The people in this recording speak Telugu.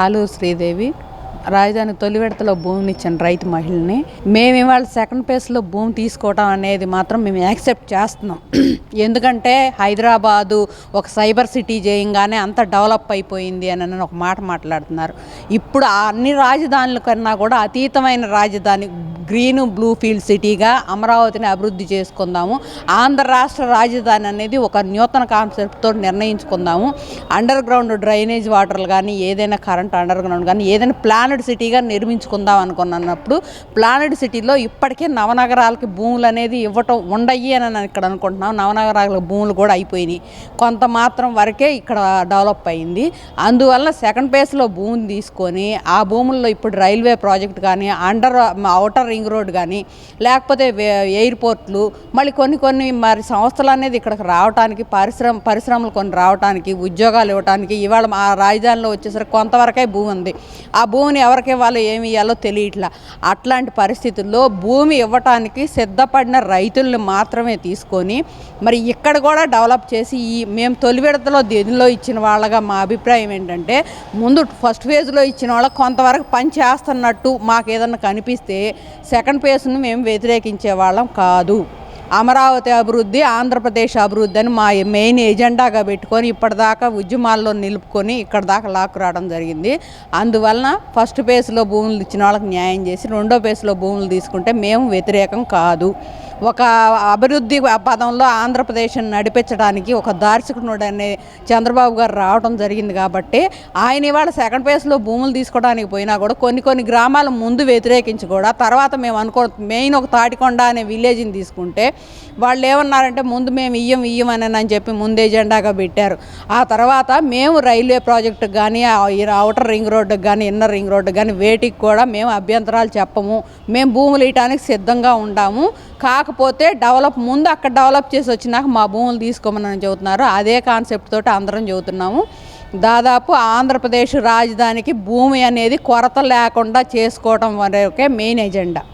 ఆలూరు శ్రీదేవి. రాజధాని తొలి విడతలో భూమిని ఇచ్చిన రైతు మహిళని మేము ఇవాళ సెకండ్ ఫేజ్లో భూమి తీసుకోవడం అనేది మాత్రం మేము యాక్సెప్ట్ చేస్తున్నాం. ఎందుకంటే హైదరాబాదు ఒక సైబర్ సిటీ చేయంగానే అంత డెవలప్ అయిపోయింది అని ఒక మాట మాట్లాడుతున్నారు. ఇప్పుడు అన్ని రాజధానుల కన్నా కూడా అతీతమైన రాజధాని గ్రీన్ బ్లూ ఫీల్డ్ సిటీగా అమరావతిని అభివృద్ధి చేసుకుందాము. ఆంధ్ర రాష్ట్ర రాజధాని అనేది ఒక నూతన కాన్సెప్ట్తో నిర్ణయించుకుందాము. అండర్ గ్రౌండ్ డ్రైనేజ్ వాటర్లు కానీ ఏదైనా కరెంట్ అండర్ గ్రౌండ్ కానీ ఏదైనా ప్లానెడ్ సిటీగా నిర్మించుకుందాం అనుకున్నప్పుడు ప్లానెడ్ సిటీలో ఇప్పటికే నవనగరాలకి భూములు అనేది ఇవ్వటం ఉండయి అని నేను ఇక్కడ అనుకుంటున్నాం. నవనగరాల భూములు కూడా అయిపోయినాయి, కొంత మాత్రం వరకే ఇక్కడ డెవలప్ అయింది. అందువల్ల సెకండ్ ఫేజ్లో భూమిని తీసుకొని ఆ భూముల్లో ఇప్పుడు రైల్వే ప్రాజెక్ట్ కానీ ఔటర్ రింగ్ రోడ్ కానీ లేకపోతే ఎయిర్పోర్ట్లు మళ్ళీ కొన్ని మరి సంస్థలు అనేది ఇక్కడికి రావడానికి పరిశ్రమలు కొన్ని రావడానికి ఉద్యోగాలు ఇవ్వడానికి ఇవాళ ఆ రాజధానిలో వచ్చేసరికి కొంతవరకే భూమి ఉంది. ఆ భూమిని ఎవరికి ఇవ్వాలో ఏమి ఇవ్వాలో తెలియట్లా. అట్లాంటి పరిస్థితుల్లో భూమి ఇవ్వటానికి సిద్ధపడిన రైతుల్ని మాత్రమే తీసుకొని మరి ఇక్కడ కూడా డెవలప్ చేసి మేము తొలి విడతలో దీనిలో ఇచ్చిన వాళ్ళగా మా అభిప్రాయం ఏంటంటే ముందు ఫస్ట్ ఫేజ్లో ఇచ్చిన వాళ్ళకి కొంతవరకు పని చేస్తున్నట్టు మాకు ఏదన్నా కనిపిస్తే సెకండ్ ఫేజ్ను మేము వ్యతిరేకించే వాళ్ళం కాదు. అమరావతి అభివృద్ధి, ఆంధ్రప్రదేశ్ అభివృద్ధి అని మా మెయిన్ ఎజెండాగా పెట్టుకొని ఇప్పటిదాకా ఉద్యమాల్లో నిలుపుకొని ఇక్కడ దాకా లాక్కు రావడం జరిగింది. అందువలన ఫస్ట్ ఫేజ్లో భూములు ఇచ్చిన వాళ్ళకి న్యాయం చేసి రెండో ఫేజ్లో భూములు తీసుకుంటే మేము వ్యతిరేకం కాదు. ఒక అభివృద్ధి పదంలో ఆంధ్రప్రదేశ్ని నడిపించడానికి ఒక దార్శకుడు అనే చంద్రబాబు గారు రావడం జరిగింది కాబట్టి ఆయన ఇవాళ సెకండ్ ఫేజ్లో భూములు తీసుకోవడానికి పోయినా కూడా కొన్ని గ్రామాల ముందు వ్యతిరేకించి కూడా తర్వాత మేము మెయిన్ ఒక తాటికొండ అనే విలేజ్ని తీసుకుంటే వాళ్ళు ఏమన్నారంటే ముందు మేము ఇయ్యం అని చెప్పి ముందు ఎజెండాగా పెట్టారు. ఆ తర్వాత మేము రైల్వే ప్రాజెక్టుకు కానీ ఔటర్ రింగ్ రోడ్డుకి కానీ ఇన్నర్ రింగ్ రోడ్డుకి కానీ వేటికి కూడా మేము అభ్యంతరాలు చెప్పము, మేము భూములు ఇవ్వడానికి సిద్ధంగా ఉండాము. కాకపోతే ముందు అక్కడ డెవలప్ చేసి వచ్చినాక మా భూములు తీసుకోమని చెబుతున్నారు. అదే కాన్సెప్ట్ తోటి అందరం చెబుతున్నాము. దాదాపు ఆంధ్రప్రదేశ్ రాజధానికి భూమి అనేది కొరత లేకుండా చేసుకోవడం వరకే మెయిన్ ఎజెండా.